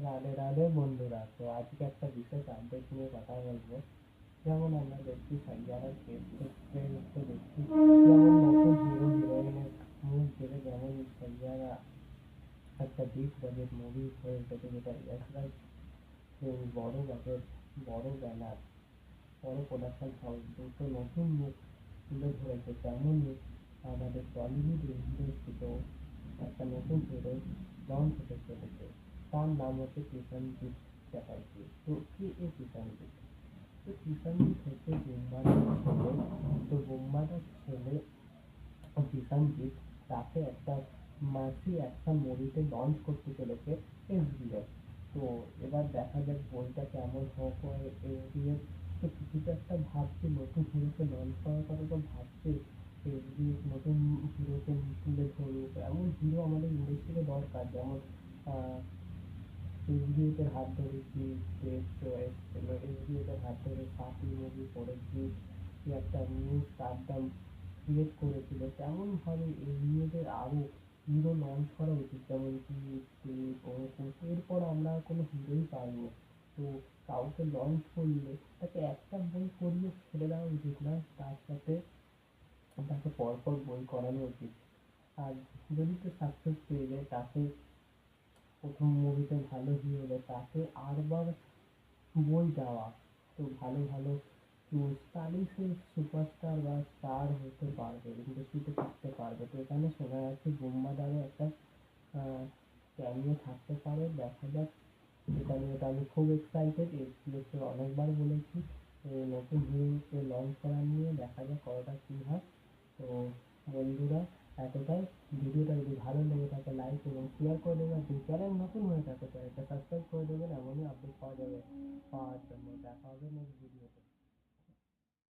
রাধে রাধে বন্ধুরা, তো আজকে একটা বিশেষ আপডেট নিয়ে কথা বলবো। যেমন আমরা দেখছি যারা ক্ষেত্রে দেখছি, যেমন নতুন হিরো হিরোইনের মুখ দেখে যেমন যারা একটা বিগ বাজেট মুভি হয়ে উঠেছে, যেটা ইয়াশরাজ বড় বাজেট, বড় ব্যানার, বড় প্রোডাকশন হাউস দুটো নতুন মুখ তুলে ধরেছে, তেমনই আমাদের টলিউড ইন্ডাস্ট্রিতেও একটা নতুন হিরো লঞ্চ হতে চলেছে। তার নাম হচ্ছে প্রসেনজিৎ চ্যাটার্জি। তো কে এই প্রসেনজিৎ? তো প্রসেনজিৎ হচ্ছে বুম্বাদার ছেলে। তো বুম্বাদার ছেলে প্রসেনজিৎ তাকে একটা মাসি অ্যাকশন মুভিতে লঞ্চ করতে চলেছে এসবিএফ। তো এবার দেখা যাক বইটা কেমন হোক এসবিএফ। তো কিছুটা একটা ভাবছে নতুন হিরোকে লঞ্চ করার কথা, তো ভাবছে এসবিএফ নতুন হিরোকে তুলে ধরুক, এমন হিরো আমাদের ইন্ডাস্ট্রিতে দরকার। যেমন এসবিএফ এর হাত ধরে কি দেব এসেছিল, এসবিএফ এর হাত ধরে পার্টি মুভি করে কি একটা নিউ স্টারডাম ক্রিয়েট করেছিল, তেমন ভাবে এসবিএফ এর আরো হিরো লঞ্চ করা উচিত। যেমন কি দেব, অঙ্কুশ, এরপর আমরা আর কোনো হিরোই পাইনি। তো কাউকে লঞ্চ করলে তাকে একটা বই করিয়ে ছেড়ে দেওয়া উচিত না, তার সাথে তাকে পরপর বই করানো উচিত। আর যদি কেউ সাকসেস পেয়ে যায়, তাকে প্রথম মুভিতে ভালো হিরো হলে তাকে আরবার বই দেওয়া। তো ভালো ভালো চুজ, তাহলেই সে সুপারস্টার বা স্টার হতে পারবে, ইন্ডাস্ট্রিতে থাকতে পারবে। তো এখানে শোনা যাচ্ছে বুম্বাদারও একটা ক্যামিও থাকতে পারে, দেখা যাক। এটা নিয়ে তো আমি খুব এক্সাইটেড, এক্সপ্রেসে অনেকবার বলেছি নতুন হিরোকে লঞ্চ করা নিয়ে, দেখা যাক কতটা কী হয়। তো বন্ধুরা, এতটাই। ভিডিওটা যদি ভালো লেগে থাকে লাইক এবং শেয়ার করে দেবেন। যদি চ্যানেল নতুন হয়ে থাকে চ্যানেলটা সাবস্ক্রাইব করে দেবেন, এমনই আপডেট পাওয়ার জন্য। দেখা হবে নেক্সট ভিডিওতে।